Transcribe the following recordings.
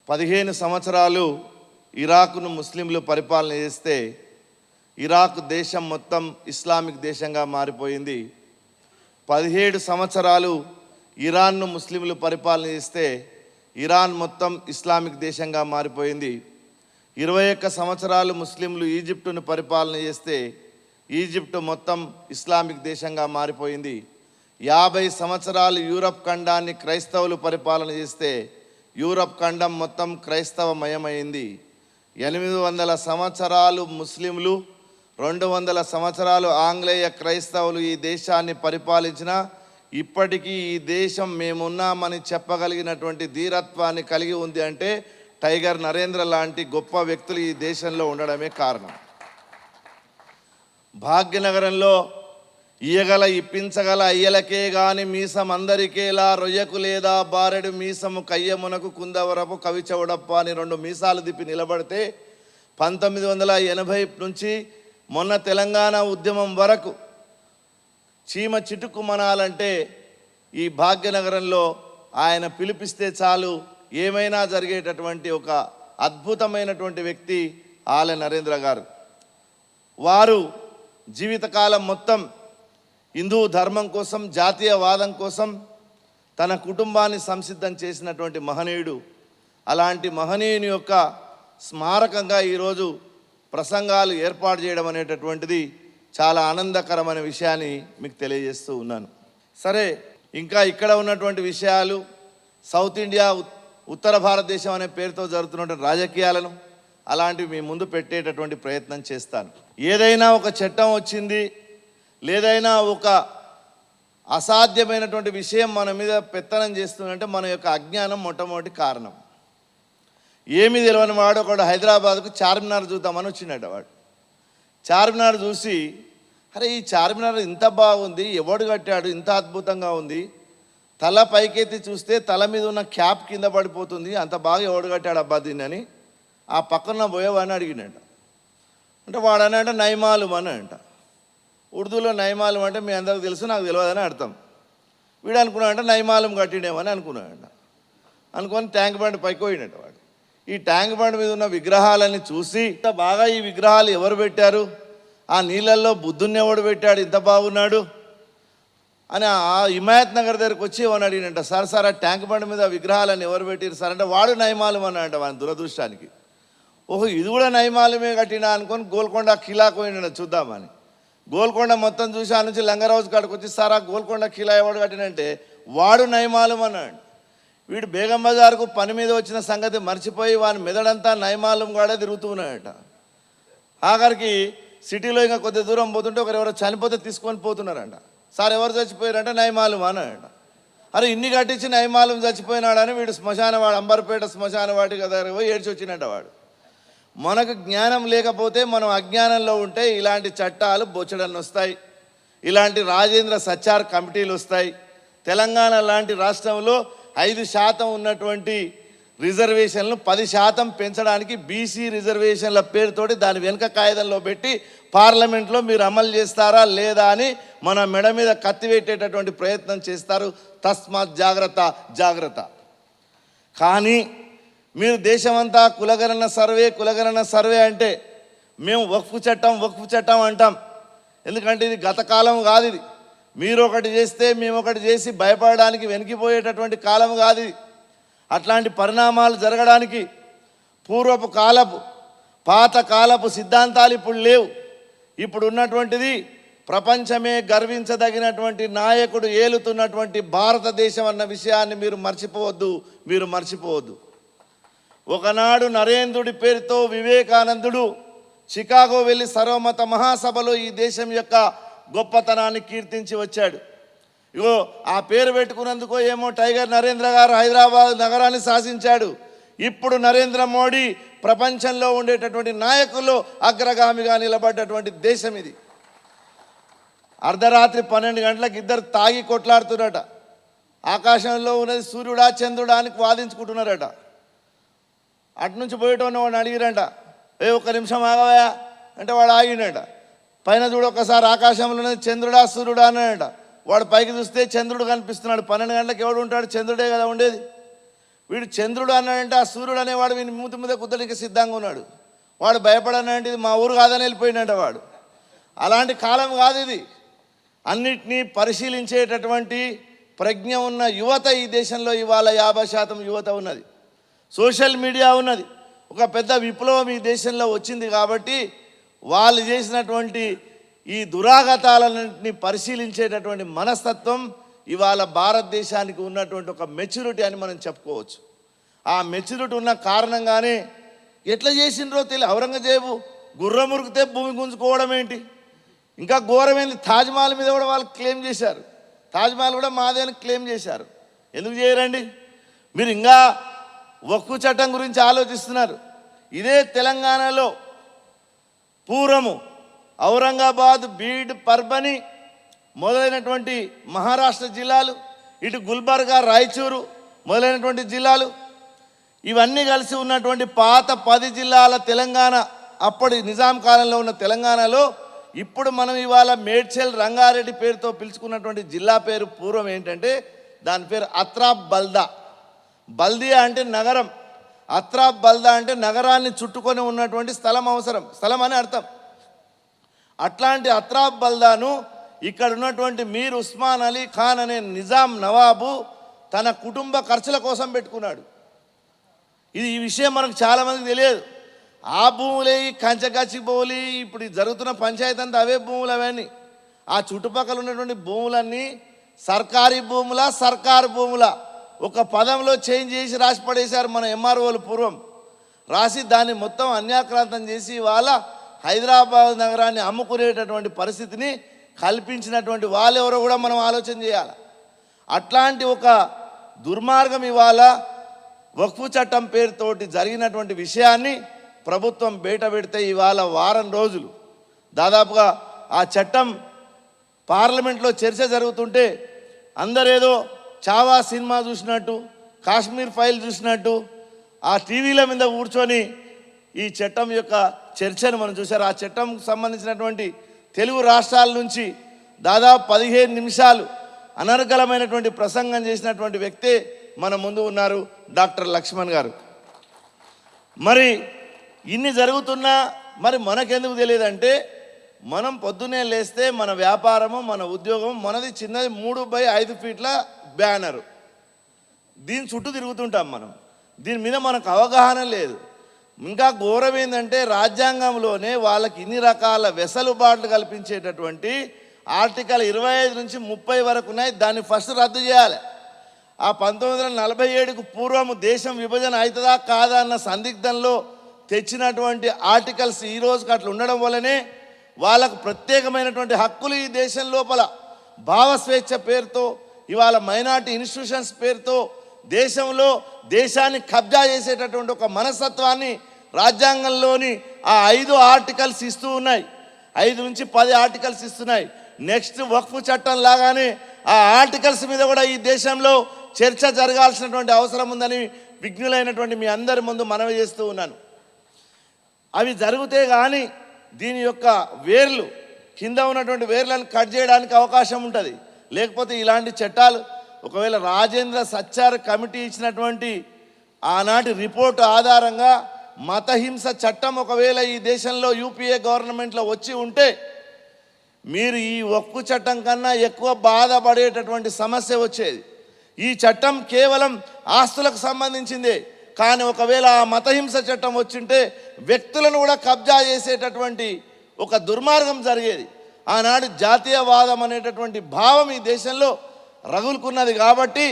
15 సంవత్సరాలు ఇరాక్ను ముస్లింలు పరిపాలన చేస్తే ఇరాక్ దేశం మొత్తం ఇస్లామిక్ దేశంగా మారిపోయింది. 17 సంవత్సరాలు ఇరాన్ను ముస్లింలు పరిపాలన చేస్తే ఇరాన్ మొత్తం ఇస్లామిక్ దేశంగా మారిపోయింది. 21 సంవత్సరాలు ముస్లింలు ఈజిప్టును పరిపాలన చేస్తే ఈజిప్టు మొత్తం ఇస్లామిక్ దేశంగా మారిపోయింది. 50 సంవత్సరాలు యూరప్ ఖండాన్ని క్రైస్తవులు పరిపాలన చేస్తే యూరప్ ఖండం మొత్తం క్రైస్తవమయమైంది. 800 సంవత్సరాలు ముస్లింలు, 200 సంవత్సరాలు ఆంగ్లేయ క్రైస్తవులు ఈ దేశాన్ని పరిపాలించిన ఇప్పటికీ ఈ దేశం మేమున్నామని చెప్పగలిగినటువంటి ధీరత్వాన్ని కలిగి ఉంది అంటే టైగర్ నరేంద్ర లాంటి గొప్ప వ్యక్తులు ఈ దేశంలో ఉండడమే కారణం. భాగ్యనగరంలో ఇయ్యగల ఇప్పించగల అయ్యలకే గాని మీసం అందరికేలా రొయ్యకు లేదా బారెడు మీసము కయ్యమునకు కుందవరపు కవిచౌడప్ప అని 2 మీసాలు దిప్పి నిలబడితే 1980 నుంచి మొన్న తెలంగాణ ఉద్యమం వరకు చీమ చిటుకు మనాలంటే ఈ భాగ్యనగరంలో ఆయన పిలిపిస్తే చాలు ఏమైనా జరిగేటటువంటి ఒక అద్భుతమైనటువంటి వ్యక్తి ఆలె నరేంద్ర గారు. వారు జీవితకాలం మొత్తం హిందూ ధర్మం కోసం, జాతీయవాదం కోసం తన కుటుంబాన్ని సంసిద్ధం చేసినటువంటి మహనీయుడు. అలాంటి మహనీయుని యొక్క స్మారకంగా ఈరోజు ప్రసంగాలు ఏర్పాటు చేయడం అనేటటువంటిది చాలా ఆనందకరమైన విషయాన్ని మీకు తెలియజేస్తూ ఉన్నాను. సరే, ఇంకా ఇక్కడ ఉన్నటువంటి విషయాలు, సౌత్ ఇండియా, ఉత్తర భారతదేశం అనే పేరుతో జరుగుతున్నటువంటి రాజకీయాలను అలాంటివి మీ ముందు పెట్టేటటువంటి ప్రయత్నం చేస్తాను. ఏదైనా ఒక చట్టం వచ్చింది, లేదైనా ఒక అసాధ్యమైనటువంటి విషయం మన మీద పెత్తనం చేస్తుందంటే మన యొక్క అజ్ఞానం మొట్టమొదటి కారణం. ఏమి తెలియని వాడు ఒకడు హైదరాబాద్కు చార్మినార్ చూద్దామని వచ్చినట్టు. వాడు చార్మినార్ చూసి, అరే ఈ చార్మినార్ ఇంత బాగుంది, ఎవడు కట్టాడు, ఇంత అద్భుతంగా ఉంది, తల పైకెత్తి చూస్తే తల మీద ఉన్న క్యాప్ కింద పడిపోతుంది, అంత బాగా ఎవడు కట్టాడు అబ్బా దీన్ని అని ఆ పక్కన పోయేవాడిని అడిగినట్ట. అంటే వాడు అనంట నైమాలం అని అంట. ఉర్దూలో నైమాలం అంటే మీ అందరికి తెలుసు, నాకు తెలియదని అర్థం. వీడు అనుకున్నాడంటే నైమాలం కట్టిండేమని అనుకున్నాడంట. అనుకొని ట్యాంక్ బండ్ పైకి పోయినట్టు. వాడు ఈ ట్యాంక్ బండ్ మీద ఉన్న విగ్రహాలన్నీ చూసి, ఇంత బాగా ఈ విగ్రహాలు ఎవరు పెట్టారు, ఆ నీళ్ళల్లో బుద్ధుని ఎవడు పెట్టాడు, ఇంత బాగున్నాడు అని ఆ హిమాయత్ నగర్ దగ్గరకు వచ్చి ఏమని అడిగినట్ట. సార్ ఆ ట్యాంక్ బండ్ మీద విగ్రహాలను ఎవరు పెట్టారు సార్ అంటే వాడు నైమాలం అన్నాడంట. వాని దురదృష్టానికి ఓహో ఇది కూడా నైమాలమే కట్టినా అనుకొని గోల్కొండ ఖిలాకు పోయిన చూద్దామని గోల్కొండ మొత్తం చూసి ఆ నుంచి లంగరౌజ్ కాడికి వచ్చి సార్ ఆ గోల్కొండ ఖిలా ఎవడు కట్టినంటే వాడు నైమాలం అన్నాడు. వీడు బేగం బజార్కు పని మీద వచ్చిన సంగతి మర్చిపోయి వాని మెదడంతా నైమాలం కూడా తిరుగుతున్నాడట. ఆఖరికి సిటీలో ఇంకా కొద్ది దూరం పోతుంటే ఎవరో చనిపోతే తీసుకొని పోతున్నారంట. సార్ ఎవరు చచ్చిపోయారంటే నైమాలం అన్నాడట. అరే ఇన్ని కట్టించి నైమాలం చచ్చిపోయినాడని వీడు శ్మశానవాడు, అంబర్పేట శ్మశానవాటి దగ్గర పోయి ఏడ్చి వచ్చినట్ట. వాడు మనకు జ్ఞానం లేకపోతే, మనం అజ్ఞానంలో ఉంటే ఇలాంటి చట్టాలు బొచ్చడన్ని వస్తాయి, ఇలాంటి రాజేంద్ర సచార్ కమిటీలు వస్తాయి. తెలంగాణ లాంటి రాష్ట్రంలో 5% ఉన్నటువంటి రిజర్వేషన్లు 10% పెంచడానికి బీసీ రిజర్వేషన్ల పేరుతోటి దాని వెనుక కాగితంలో పెట్టి పార్లమెంట్లో మీరు అమలు చేస్తారా లేదా అని మన మెడ మీద కత్తిపెట్టేటటువంటి ప్రయత్నం చేస్తారు. తస్మాత్ జాగ్రత్త జాగ్రత్త. కానీ మీరు దేశమంతా కులగణన సర్వే అంటే మేము వక్ఫ్ చట్టం అంటాం. ఎందుకంటే ఇది గత కాలం కాదు. ఇది మీరు ఒకటి చేస్తే మేము ఒకటి చేసి భయపడడానికి వెనికిపోయేటటువంటి కాలం కాదు ఇది. అట్లాంటి పరిణామాలు జరగడానికి పూర్వపు కాలపు పాత కాలపు సిద్ధాంతాలు ఇప్పుడు లేవు. ఇప్పుడు ఉన్నటువంటిది ప్రపంచమే గర్వించదగినటువంటి నాయకుడు ఏలుతున్నటువంటి భారతదేశం అన్న విషయాన్ని మీరు మర్చిపోవద్దు. ఒకనాడు నరేంద్రుడి పేరుతో వివేకానందుడు చికాగో వెళ్ళి సర్వమత మహాసభలో ఈ దేశం యొక్క గొప్పతనాన్ని కీర్తించి వచ్చాడు. ఇగో ఆ పేరు పెట్టుకున్నందుకో ఏమో టైగర్ నరేంద్ర గారు హైదరాబాద్ నగరాన్ని శాసించాడు. ఇప్పుడు నరేంద్ర మోడీ ప్రపంచంలో ఉండేటటువంటి నాయకుల్లో అగ్రగామిగా నిలబడ్డటువంటి దేశం ఇది. అర్ధరాత్రి 12 గంటలకు ఇద్దరు తాగి కొట్లాడుతున్నారట. ఆకాశంలో ఉన్నది సూర్యుడా చంద్రుడా అని వాదించుకుంటున్నారట. అటునుంచి పోయేటోని వాడిని అడిగిరంట, ఒక్క నిమిషం ఆగవయా అంటే వాడు ఆగిండట. పైన చూడు ఒకసారి ఆకాశంలో ఉన్నది చంద్రుడా సూర్యుడా అన్నాడట. వాడు పైకి చూస్తే చంద్రుడు కనిపిస్తున్నాడు. 12 గంటలకు ఎవడు ఉంటాడు, చంద్రుడే కదా ఉండేది. వీడు చంద్రుడు అన్నాడంటే ఆ సూర్యుడు అనేవాడు వీని మూతి మీద కుద్దడానికి సిద్ధంగా ఉన్నాడు. వాడు భయపడనంటే ఇది మా ఊరు కాదని వెళ్ళిపోయినట్ట వాడు. అలాంటి కాలం కాదు ఇది. అన్నిటినీ పరిశీలించేటటువంటి ప్రజ్ఞ ఉన్న యువత ఈ దేశంలో ఇవాళ 50% యువత ఉన్నది. సోషల్ మీడియా ఉన్నది. ఒక పెద్ద విప్లవం ఈ దేశంలో వచ్చింది కాబట్టి వాళ్ళు చేసినటువంటి ఈ దురాగతాలన్నింటినీ పరిశీలించేటటువంటి మనస్తత్వం ఇవాళ భారతదేశానికి ఉన్నటువంటి ఒక మెచ్యూరిటీ అని మనం చెప్పుకోవచ్చు. ఆ మెచ్యూరిటీ ఉన్న కారణంగానే ఎట్లా చేసిండ్రో తెలియదు. ఔరంగజేబు గుర్రమురికితే భూమి గుంజుకోవడం ఏంటి, ఇంకా ఘోరమైంది తాజ్మహల్ మీద కూడా వాళ్ళు క్లెయిమ్ చేశారు. తాజ్మహల్ కూడా మాదే అని క్లెయిమ్ చేశారు. ఎందుకు చేయరండి? మీరు ఇంకా వక్ఫ్ చట్టం గురించి ఆలోచిస్తున్నారు. ఇదే తెలంగాణలో పూర్వము ఔరంగాబాద్, బీడ్, పర్బని మొదలైనటువంటి మహారాష్ట్ర జిల్లాలు, ఇటు గుల్బర్గా, రాయచూరు మొదలైనటువంటి జిల్లాలు, ఇవన్నీ కలిసి ఉన్నటువంటి పాత 10 జిల్లాల తెలంగాణ, అప్పటి నిజాం కాలంలో ఉన్న తెలంగాణలో ఇప్పుడు మనం ఇవాళ మేడ్చల్, రంగారెడ్డి పేరుతో పిలుచుకున్నటువంటి జిల్లా పేరు పూర్వం ఏంటంటే దాని పేరు అత్రాబ్ బల్దా. బల్దియా అంటే నగరం, అత్రాబ్ బల్దా అంటే నగరాన్ని చుట్టుకొని ఉన్నటువంటి స్థలం అని అర్థం. అట్లాంటి అత్రాబ్ బల్దాను ఇక్కడ ఉన్నటువంటి మీర్ ఉస్మాన్ అలీ ఖాన్ అనే నిజాం నవాబు తన కుటుంబ ఖర్చుల కోసం పెట్టుకున్నాడు. ఈ విషయం మనకు చాలామందికి తెలియదు. ఆ భూములే కంచగచ్చిబౌలి, ఇప్పుడు జరుగుతున్న పంచాయతీ అంతా అవే భూములు. అవన్నీ ఆ చుట్టుపక్కల ఉన్నటువంటి భూములన్నీ సర్కారీ భూముల, సర్కారు భూముల ఒక పదంలో చేంజ్ చేసి రాసి పడేశారు మన ఎంఆర్ఓలు. పూర్వం రాసి దాన్ని మొత్తం అన్యాక్రాంతం చేసి వాళ్ళ హైదరాబాద్ నగరాన్ని అమ్ముకునేటటువంటి పరిస్థితిని కల్పించినటువంటి వాళ్ళెవరో కూడా మనం ఆలోచన చేయాలి. అట్లాంటి ఒక దుర్మార్గం ఇవాళ వక్ఫ్ చట్టం పేరుతోటి జరిగినటువంటి విషయాన్ని ప్రభుత్వం బయట పెడితే ఇవాళ వారం రోజులు దాదాపుగా ఆ చట్టం పార్లమెంట్లో చర్చ జరుగుతుంటే అందరేదో చావా సినిమా చూసినట్టు, కాశ్మీర్ ఫైల్ చూసినట్టు ఆ టీవీల మీద కూర్చొని ఈ చట్టం యొక్క చర్చను మనం చూశారు. ఆ చట్టంకు సంబంధించినటువంటి తెలుగు రాష్ట్రాల నుంచి దాదాపు 15 నిమిషాలు అనర్గళమైనటువంటి ప్రసంగం చేసినటువంటి వ్యక్తే మన ముందు ఉన్నారు, డాక్టర్ లక్ష్మణ్ గారు. మరి ఇన్ని జరుగుతున్నా మరి మనకెందుకు తెలియదంటే, మనం పొద్దున్నే లేస్తే మన వ్యాపారము, మన ఉద్యోగం, మనది చిన్నది 3x5 ఫీట్ల బ్యానరు, దీని చుట్టూ తిరుగుతుంటాం మనం. దీని మీద మనకు అవగాహన లేదు. ఇంకా ఘోరం ఏంటంటే రాజ్యాంగంలోనే వాళ్ళకి ఇన్ని రకాల వెసులుబాట్లు కల్పించేటటువంటి ఆర్టికల్ 25 నుంచి 30 వరకు ఉన్నాయి. దాన్ని ఫస్ట్ రద్దు చేయాలి. ఆ 1947కు పూర్వము దేశం విభజన అవుతుందా కాదా అన్న సందిగ్ధంలో తెచ్చినటువంటి ఆర్టికల్స్ ఈ రోజుకి అట్లా ఉండడం వల్లనే వాళ్ళకు ప్రత్యేకమైనటువంటి హక్కులు ఈ దేశం లోపల భావస్వేచ్ఛ పేరుతో ఇవాళ మైనారిటీ ఇన్స్టిట్యూషన్స్ పేరుతో దేశంలో దేశాన్ని కబ్జా చేసేటటువంటి ఒక మనస్తత్వాన్ని రాజ్యాంగంలోని ఆ 5 ఆర్టికల్స్ ఇస్తూ ఉన్నాయి. 5 నుంచి 10 ఆర్టికల్స్ ఇస్తున్నాయి. నెక్స్ట్ వక్ఫ్ చట్టం లాగానే ఆ ఆర్టికల్స్ మీద కూడా ఈ దేశంలో చర్చ జరగాల్సినటువంటి అవసరం ఉందని విజ్ఞులైనటువంటి మీ అందరి ముందు మనవి చేస్తూ ఉన్నాను. అవి జరిగితే కానీ దీని యొక్క వేర్లు, కింద ఉన్నటువంటి వేర్లను కట్ చేయడానికి అవకాశం ఉంటుంది. లేకపోతే ఇలాంటి చట్టాలు ఒకవేళ రాజేంద్ర సచ్చార్ కమిటీ ఇచ్చినటువంటి ఆనాటి రిపోర్టు ఆధారంగా మతహింస చట్టం ఒకవేళ ఈ దేశంలో యూపీఏ గవర్నమెంట్లో వచ్చి ఉంటే మీరు ఈ వక్ఫ్ చట్టం కన్నా ఎక్కువ బాధపడేటటువంటి సమస్య వచ్చేది. ఈ చట్టం కేవలం ఆస్తులకు సంబంధించిందే, కానీ ఒకవేళ ఆ మతహింస చట్టం వచ్చింటే వ్యక్తులను కూడా కబ్జా చేసేటటువంటి ఒక దుర్మార్గం జరిగేది. ఆనాడు జాతీయవాదం అనేటటువంటి భావం ఈ దేశంలో రగులుకున్నది కాబట్టి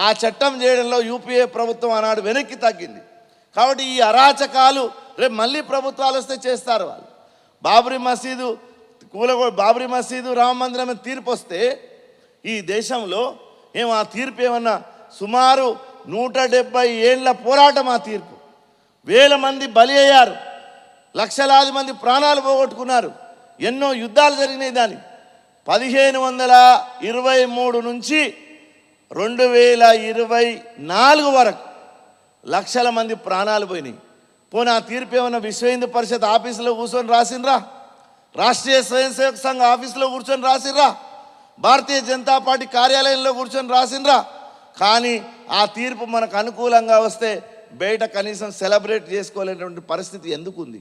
ఆ చట్టం చేయడంలో యూపీఏ ప్రభుత్వం ఆనాడు వెనక్కి తగ్గింది. కాబట్టి ఈ అరాచకాలు రేపు మళ్ళీ ప్రభుత్వాలు వస్తే చేస్తారు. వాళ్ళు బాబ్రీ మసీదు రామ మందిరం తీర్పు వస్తే ఈ దేశంలో ఆ తీర్పు ఏమన్నా సుమారు 170 ఏళ్ల పోరాటం. ఆ తీర్పు వేల మంది బలి అయ్యారు, లక్షలాది మంది ప్రాణాలు పోగొట్టుకున్నారు, ఎన్నో యుద్ధాలు జరిగినాయి. దాని 1523 నుంచి 2024 వరకు లక్షల మంది ప్రాణాలు పోయినాయి. పోనీ ఆ తీర్పు ఏమన్నా విశ్వ హిందూ పరిషత్ ఆఫీసులో కూర్చొని రాసిండ్రా? రాష్ట్రీయ స్వయం సేవక సంఘ ఆఫీసులో కూర్చొని రాసిండ్రా? భారతీయ జనతా పార్టీ కార్యాలయంలో కూర్చొని రాసిండ్రా? కానీ ఆ తీర్పు మనకు అనుకూలంగా వస్తే బయట కనీసం సెలబ్రేట్ చేసుకోలేనటువంటి పరిస్థితి ఎందుకు ఉంది?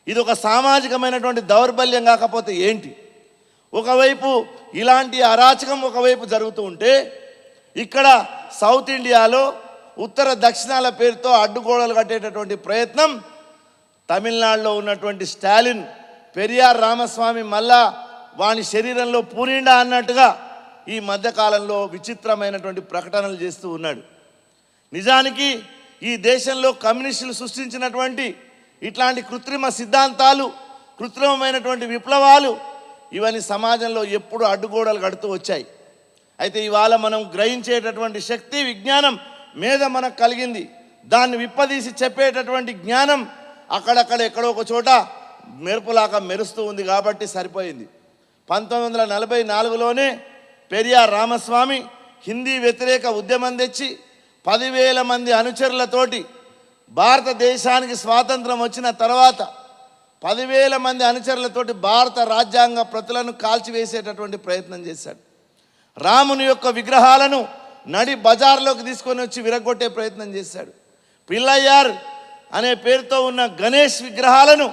ఇది ఒక సామాజికమైనటువంటి దౌర్బల్యం కాకపోతే ఏంటి? ఒకవైపు ఇలాంటి అరాచకం ఒకవైపు జరుగుతూ ఉంటే, ఇక్కడ సౌత్ ఇండియాలో ఉత్తర దక్షిణాల పేరుతో అడ్డుగోడలు కట్టేటటువంటి ప్రయత్నం తమిళనాడులో ఉన్నటువంటి స్టాలిన్ పెరియార్ రామస్వామి మళ్ళా వాని శరీరంలో పూనిండా అన్నట్టుగా ఈ మధ్యకాలంలో విచిత్రమైనటువంటి ప్రకటనలు చేస్తూ ఉన్నాడు. నిజానికి ఈ దేశంలో కమ్యూనిస్టులు సృష్టించినటువంటి ఇట్లాంటి కృత్రిమ సిద్ధాంతాలు, కృత్రిమమైనటువంటి విప్లవాలు ఇవన్నీ సమాజంలో ఎప్పుడు అడ్డుగోడలు కడుతూ వచ్చాయి. అయితే ఇవాళ మనం గ్రహించేటటువంటి శక్తి, విజ్ఞానం, మేధ మనకు కలిగింది. దాన్ని విప్పదీసి చెప్పేటటువంటి జ్ఞానం అక్కడక్కడ ఎక్కడో ఒక చోట మెరుపులాగా మెరుస్తూ ఉంది కాబట్టి సరిపోయింది. 1944లోనే పెరియార్ రామస్వామి హిందీ వ్యతిరేక ఉద్యమం తెచ్చి 10,000 మంది అనుచరులతోటి భారతదేశానికి స్వాతంత్రం వచ్చిన తర్వాత 10,000 మంది అనుచరులతోటి భారత రాజ్యాంగ ప్రతులను కాల్చివేసేటటువంటి ప్రయత్నం చేశాడు. రాముని యొక్క విగ్రహాలను నడి బజార్లోకి తీసుకొని వచ్చి విరగొట్టే ప్రయత్నం చేశాడు. పిల్లయ్యార్ అనే పేరుతో ఉన్న గణేష్ విగ్రహాలను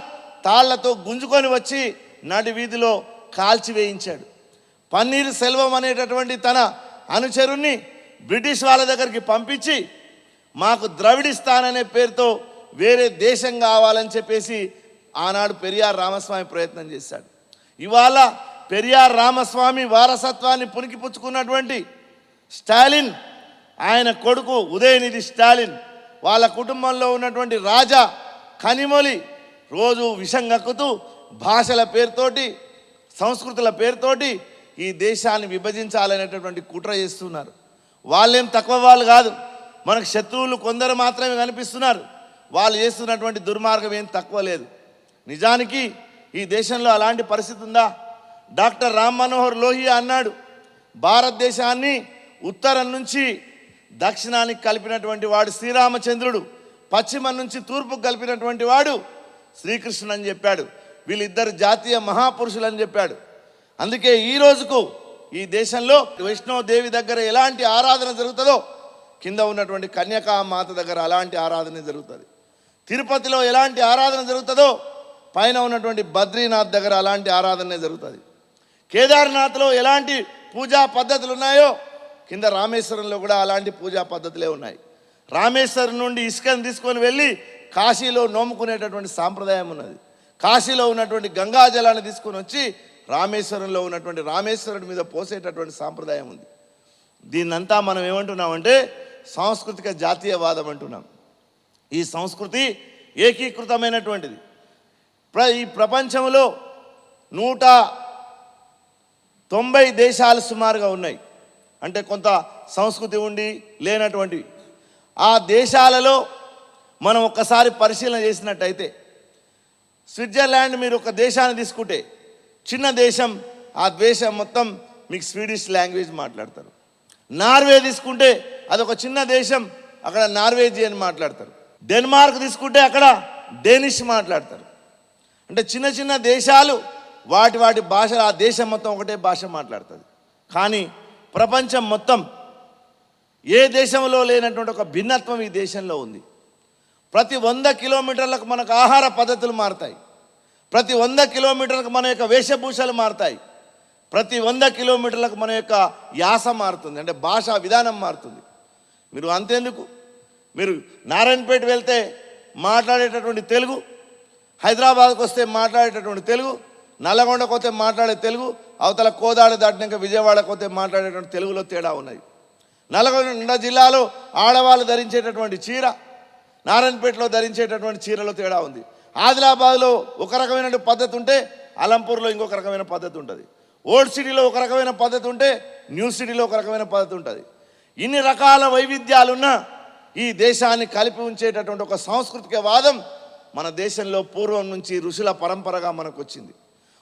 తాళ్లతో గుంజుకొని వచ్చి నడి వీధిలో కాల్చివేయించాడు. పన్నీర్ సెల్వం అనేటటువంటి తన అనుచరుణ్ణి బ్రిటిష్ వాళ్ళ దగ్గరికి పంపించి మాకు ద్రవిడిస్తాన్ అనే పేరుతో వేరే దేశం కావాలని చెప్పేసి ఆనాడు పెరియార్ రామస్వామి ప్రయత్నం చేశాడు. ఇవాళ పెరియార్ రామస్వామి వారసత్వాన్ని పుణికిపుచ్చుకున్నటువంటి స్టాలిన్, ఆయన కొడుకు ఉదయనిధి స్టాలిన్, వాళ్ళ కుటుంబంలో ఉన్నటువంటి రాజా కనిమొలి రోజు విషం కక్కుతూ భాషల పేరుతోటి, సంస్కృతుల పేరుతోటి ఈ దేశాన్ని విభజించాలనేటటువంటి కుట్ర చేస్తున్నారు. వాళ్ళేం తక్కువ వాళ్ళు కాదు, మనకు శత్రువులు కొందరు మాత్రమే కనిపిస్తున్నారు. వాళ్ళు చేస్తున్నటువంటి దుర్మార్గం ఏం తక్కువ లేదు. నిజానికి ఈ దేశంలో అలాంటి పరిస్థితి ఉందా? డాక్టర్ రామ్ మనోహర్ లోహియా అన్నాడు, భారతదేశాన్ని ఉత్తరం నుంచి దక్షిణానికి కలిపినటువంటి వాడు శ్రీరామచంద్రుడు, పశ్చిమం నుంచి తూర్పుకు కలిపినటువంటి వాడు శ్రీకృష్ణుడు అని చెప్పాడు. వీళ్ళిద్దరు జాతీయ మహాపురుషులు అని చెప్పాడు. అందుకే ఈ రోజుకు ఈ దేశంలో వైష్ణవదేవి దగ్గర ఎలాంటి ఆరాధన జరుగుతుందో కింద ఉన్నటువంటి కన్యకా మాత దగ్గర అలాంటి ఆరాధన జరుగుతుంది. తిరుపతిలో ఎలాంటి ఆరాధన జరుగుతుందో పైన ఉన్నటువంటి బద్రీనాథ్ దగ్గర అలాంటి ఆరాధనే జరుగుతుంది. కేదార్నాథ్లో ఎలాంటి పూజా పద్ధతులు ఉన్నాయో కింద రామేశ్వరంలో కూడా అలాంటి పూజా పద్ధతులే ఉన్నాయి. రామేశ్వరం నుండి ఇసుకను తీసుకొని వెళ్ళి కాశీలో నోముకునేటటువంటి సాంప్రదాయం ఉన్నది. కాశీలో ఉన్నటువంటి గంగాజలాన్ని తీసుకొని వచ్చి రామేశ్వరంలో ఉన్నటువంటి రామేశ్వరుడి మీద పోసేటటువంటి సాంప్రదాయం ఉంది. దీన్నంతా మనం ఏమంటున్నామంటే సాంస్కృతిక జాతీయవాదం అంటున్నాం. ఈ సంస్కృతి ఏకీకృతమైనటువంటిది. ఈ ప్రపంచంలో 190 దేశాలు సుమారుగా ఉన్నాయి. అంటే కొంత సంస్కృతి ఉండి లేనటువంటివి. ఆ దేశాలలో మనం ఒక్కసారి పరిశీలన చేసినట్టయితే, స్విట్జర్లాండ్ మీరు ఒక దేశాన్ని తీసుకుంటే చిన్న దేశం, ఆ దేశం మొత్తం మీకు స్వీడిష్ లాంగ్వేజ్ మాట్లాడతారు. నార్వే తీసుకుంటే అదొక చిన్న దేశం, అక్కడ నార్వేజియన్ మాట్లాడతారు. డెన్మార్క్ తీసుకుంటే అక్కడ డేనిష్ మాట్లాడతారు. అంటే చిన్న చిన్న దేశాలు వాటి భాషలు, ఆ దేశం మొత్తం ఒకటే భాష మాట్లాడుతుంది. కానీ ప్రపంచం మొత్తం ఏ దేశంలో లేనటువంటి ఒక భిన్నత్వం ఈ దేశంలో ఉంది. ప్రతి 100 కిలోమీటర్లకు మనకు ఆహార పద్ధతులు మారుతాయి. ప్రతి 100 కిలోమీటర్లకు మన యొక్క వేషభూషలు మారుతాయి. ప్రతి 100 కిలోమీటర్లకు మన యొక్క యాస మారుతుంది, అంటే భాషా విధానం మారుతుంది. మీరు అంతేందుకు, మీరు నారాయణపేట వెళ్తే మాట్లాడేటటువంటి తెలుగు, హైదరాబాద్కు వస్తే మాట్లాడేటటువంటి తెలుగు, నల్లగొండకు వస్తే మాట్లాడే తెలుగు, అవతల కోదాడ దాటినాక విజయవాడకు వస్తే మాట్లాడేటువంటి తెలుగులో తేడా ఉన్నాయి. నల్గొండ జిల్లాలో ఆడవాళ్ళు ధరించేటటువంటి చీర నారాయణపేటలో ధరించేటటువంటి చీరలో తేడా ఉంది. ఆదిలాబాద్లో ఒక రకమైన పద్ధతి ఉంటే అలంపూర్లో ఇంకొక రకమైన పద్ధతి ఉంటుంది. ఓల్డ్ సిటీలో ఒక రకమైన పద్ధతి ఉంటే న్యూ సిటీలో ఒక రకమైన పద్ధతి ఉంటుంది. ఇన్ని రకాల వైవిధ్యాలున్న ఈ దేశాన్ని కలిపి ఉంచేటటువంటి ఒక సాంస్కృతిక వాదం మన దేశంలో పూర్వం నుంచి ఋషుల పరంపరగా మనకు వచ్చింది.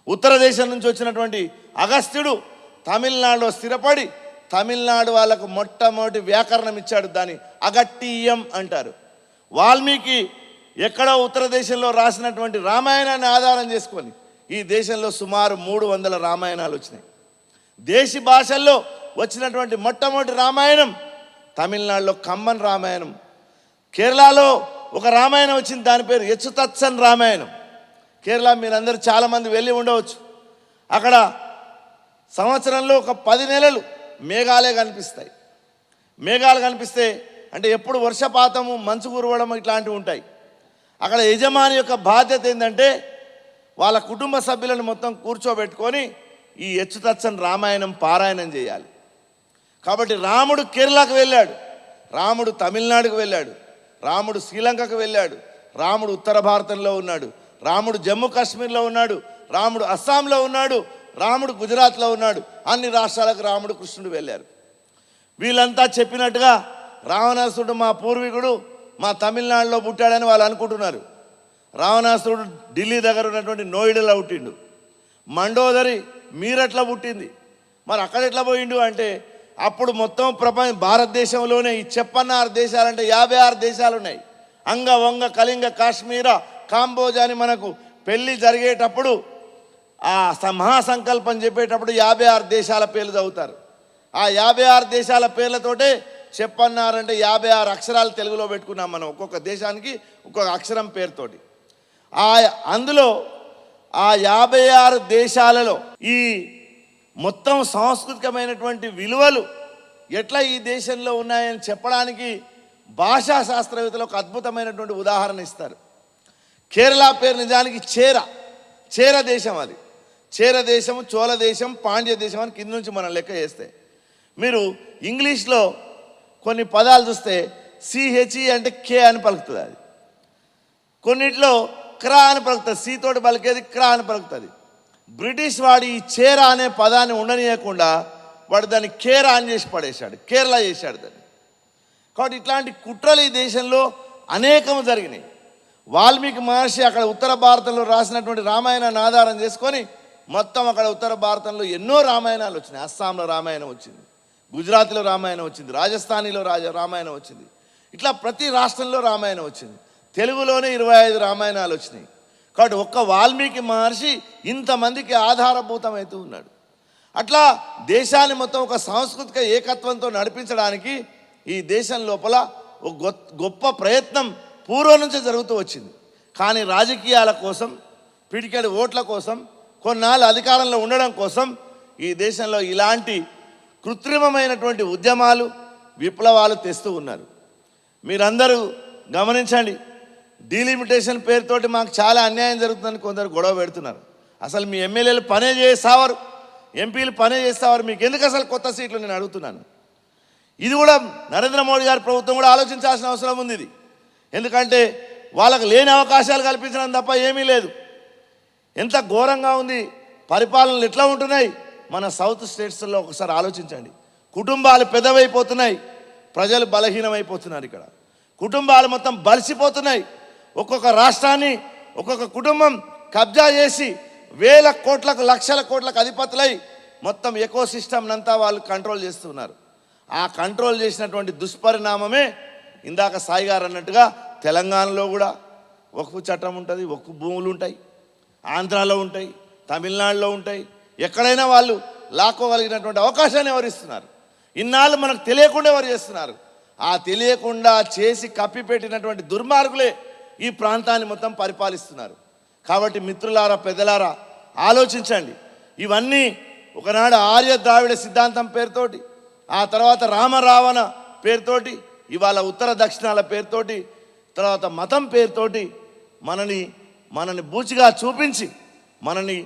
ఉత్తర దేశం నుంచి వచ్చినటువంటి అగస్త్యుడు తమిళనాడులో స్థిరపడి తమిళనాడు వాళ్ళకు మొట్టమొదటి వ్యాకరణం ఇచ్చాడు. దాన్ని అగట్టీయం అంటారు. వాల్మీకి ఎక్కడో ఉత్తర దేశంలో రాసినటువంటి రామాయణాన్ని ఆధారం చేసుకొని ఈ దేశంలో సుమారు 300 రామాయణాలు వచ్చినాయి. దేశీ భాషల్లో వచ్చినటువంటి మొట్టమొదటి రామాయణం తమిళనాడులో కమ్మన్ రామాయణం, కేరళలో ఒక రామాయణం వచ్చింది, దాని పేరు ఎచ్చుతత్సన్ రామాయణం. కేరళ మీరందరూ చాలామంది వెళ్ళి ఉండవచ్చు. అక్కడ సంవత్సరంలో ఒక 10 నెలలు మేఘాలే కనిపిస్తాయి. మేఘాలు కనిపిస్తే అంటే ఎప్పుడు వర్షపాతము, మంచు కురవడం ఇట్లాంటివి ఉంటాయి. అక్కడ యజమాని యొక్క బాధ్యత ఏంటంటే వాళ్ళ కుటుంబ సభ్యులను మొత్తం కూర్చోబెట్టుకొని ఈ ఎచ్చుతత్సన్ రామాయణం పారాయణం చేయాలి. కాబట్టి రాముడు కేరళకు వెళ్ళాడు, రాముడు తమిళనాడుకు వెళ్ళాడు, రాముడు శ్రీలంకకు వెళ్ళాడు, రాముడు ఉత్తర భారతంలో ఉన్నాడు, రాముడు జమ్మూ కాశ్మీర్లో ఉన్నాడు, రాముడు అస్సాంలో ఉన్నాడు, రాముడు గుజరాత్లో ఉన్నాడు. అన్ని రాష్ట్రాలకు రాముడు కృష్ణుడు వెళ్ళారు. వీళ్ళంతా చెప్పినట్టుగా రావణాసురుడు మా పూర్వీకుడు మా తమిళనాడులో పుట్టాడని వాళ్ళు అనుకుంటున్నారు. రావణాసురుడు ఢిల్లీ దగ్గర ఉన్నటువంటి నోయిడాలో పుట్టిండు, మండోదరి మీరట్లా పుట్టింది. మరి అక్కడ ఎట్లా పోయిండు అంటే అప్పుడు మొత్తం భారతదేశంలోనే ఈ చెప్పన్నారు దేశాలంటే 56 దేశాలు ఉన్నాయి. అంగ వంగ కళింగ కాశ్మీర కాంబోజా అని మనకు పెళ్ళి జరిగేటప్పుడు ఆ మహాసంకల్పం చెప్పేటప్పుడు 56 దేశాల పేర్లు చదువుతారు. ఆ 56 దేశాల పేర్లతోటే చెప్పన్నారంటే 56 అక్షరాలు తెలుగులో పెట్టుకున్నాం మనం, ఒక్కొక్క దేశానికి ఒక్కొక్క అక్షరం పేరుతోటి. అందులో ఆ 56 దేశాలలో ఈ మొత్తం సాంస్కృతికమైనటువంటి విలువలు ఎట్లా ఈ దేశంలో ఉన్నాయని చెప్పడానికి భాషా శాస్త్రవేత్తలు ఒక అద్భుతమైనటువంటి ఉదాహరణ ఇస్తారు. కేరళ పేరు నిజానికి చేర దేశం. అది చేర దేశం, చోళ దేశం, పాండ్య దేశం అని కింద నుంచి మనం లెక్క చేస్తే మీరు ఇంగ్లీష్లో కొన్ని పదాలు చూస్తే సిహెచ్ఈ అంటే కే అని పలుకుతుంది. అది కొన్నిట్లో క్రా అని పలుకుతుంది, సి తోటి పలికేది క్రా అని పలుకుతుంది. బ్రిటిష్ వాడు ఈ చేర అనే పదాన్ని ఉండనీయకుండా వాడు దాన్ని కేరా అని చేసి పడేశాడు, కేరళ చేశాడు దాన్ని. కాబట్టి ఇట్లాంటి కుట్రలు ఈ దేశంలో అనేకము జరిగినాయి. వాల్మీకి మహర్షి అక్కడ ఉత్తర భారతంలో రాసినటువంటి రామాయణాన్ని ఆధారం చేసుకొని మొత్తం అక్కడ ఉత్తర భారతంలో ఎన్నో రామాయణాలు వచ్చినాయి. అస్సాంలో రామాయణం వచ్చింది, గుజరాత్లో రామాయణం వచ్చింది, రాజస్థానీలో రామాయణం వచ్చింది. ఇట్లా ప్రతి రాష్ట్రంలో రామాయణం వచ్చింది. తెలుగులోనే 25 రామాయణాలు వచ్చినాయి. కాబట్టి ఒక్క వాల్మీకి మహర్షి ఇంతమందికి ఆధారభూతమవుతూ ఉన్నాడు. అట్లా దేశాన్ని మొత్తం ఒక సాంస్కృతిక ఏకత్వంతో నడిపించడానికి ఈ దేశం లోపల ఒక గొప్ప ప్రయత్నం పూర్వం నుంచే జరుగుతూ వచ్చింది. కానీ రాజకీయాల కోసం, పిడికెడు ఓట్ల కోసం, కొన్నాళ్ళు అధికారంలో ఉండడం కోసం ఈ దేశంలో ఇలాంటి కృత్రిమమైనటువంటి ఉద్యమాలు, విప్లవాలు తెస్తూ ఉన్నారు. మీరందరూ గమనించండి, డీలిమిటేషన్ పేరుతోటి మాకు చాలా అన్యాయం జరుగుతుందని కొందరు గొడవ పెడుతున్నారు. అసలు మీ ఎమ్మెల్యేలు పనే చేస్తావారు, ఎంపీలు పనే చేస్తావారు, మీకు ఎందుకు అసలు కొత్త సీట్లు నేను అడుగుతున్నాను. ఇది కూడా నరేంద్ర మోడీ గారి ప్రభుత్వం కూడా ఆలోచించాల్సిన అవసరం ఉంది. ఇది ఎందుకంటే వాళ్ళకు లేని అవకాశాలు కల్పించడం తప్ప ఏమీ లేదు. ఎంత ఘోరంగా ఉంది, పరిపాలనలు ఎట్లా ఉంటున్నాయి మన సౌత్ స్టేట్స్లో ఒకసారి ఆలోచించండి. కుటుంబాలు పెద్దవైపోతున్నాయి, ప్రజలు బలహీనమైపోతున్నారు. ఇక్కడ కుటుంబాలు మొత్తం బలిసిపోతున్నాయి. ఒక్కొక్క రాష్ట్రాన్ని ఒక్కొక్క కుటుంబం కబ్జా చేసి వేల కోట్లకు, లక్షల కోట్లకు అధిపతులై మొత్తం ఎకో సిస్టమ్ అంతా వాళ్ళు కంట్రోల్ చేస్తున్నారు. ఆ కంట్రోల్ చేసినటువంటి దుష్పరిణామమే ఇందాక సాయి గారు అన్నట్టుగా తెలంగాణలో కూడా వక్ఫ్ చట్టం ఉంటుంది, వక్ఫ్ భూములు ఉంటాయి, ఆంధ్రాలో ఉంటాయి, తమిళనాడులో ఉంటాయి. ఎక్కడైనా వాళ్ళు లాక్కోగలిగినటువంటి అవకాశాన్ని ఎవరు ఇస్తున్నారు? ఇన్నాళ్ళు మనకు తెలియకుండా ఎవరు చేస్తున్నారు? ఆ తెలియకుండా చేసి కప్పిపెట్టినటువంటి దుర్మార్గులే ఈ ప్రాంతాన్ని మొత్తం పరిపాలిస్తున్నారు. కాబట్టి మిత్రులారా, పెద్దలారా, ఆలోచించండి. ఇవన్నీ ఒకనాడు ఆర్య ద్రావిడ సిద్ధాంతం పేరుతోటి, ఆ తర్వాత రామరావణ పేరుతోటి, ఇవాళ ఉత్తర దక్షిణాల పేరుతోటి, తర్వాత మతం పేరుతోటి మనని బూచిగా చూపించి మనని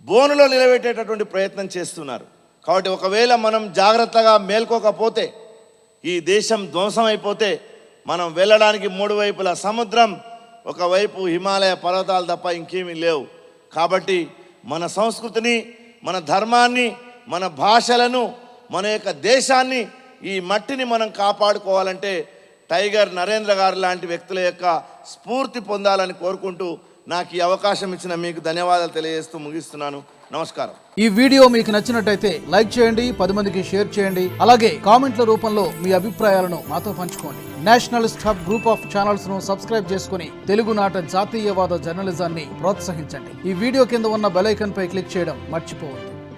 బోనులో నిలబెట్టేటటువంటి ప్రయత్నం చేస్తున్నారు. కాబట్టి ఒకవేళ మనం జాగ్రత్తగా మేల్కోకపోతే, ఈ దేశం ధ్వంసం అయిపోతే, మనం వెళ్ళడానికి 3 వైపుల సముద్రం, ఒకవైపు హిమాలయ పర్వతాలు తప్ప ఇంకేమీ లేవు. కాబట్టి మన సంస్కృతిని, మన ధర్మాన్ని, మన భాషలను, మన యొక్క దేశాన్ని, ఈ మట్టిని మనం కాపాడుకోవాలంటే టైగర్ నరేంద్ర గారు లాంటి వ్యక్తుల యొక్క స్ఫూర్తి పొందాలని కోరుకుంటూ నాకు ఈ అవకాశం ఇచ్చిన మీకు ధన్యవాదాలు తెలియజేస్తూ ముగిస్తున్నాను. నమస్కారం. ఈ వీడియో మీకు నచ్చినట్టయితే లైక్ చేయండి, 10 మందికి షేర్ చేయండి. అలాగే కామెంట్ల రూపంలో మీ అభిప్రాయాలను మాతో పంచుకోండి. Nationalist hub group of channels ను సబ్స్క్రైబ్ చేసుకుని తెలుగునాట జాతీయవాద జర్నలిజాన్ని ప్రోత్సహించండి. ఈ వీడియో కింద ఉన్న బెల్ ఐకాన్ పై క్లిక్ చేయడం మర్చిపోవద్దు.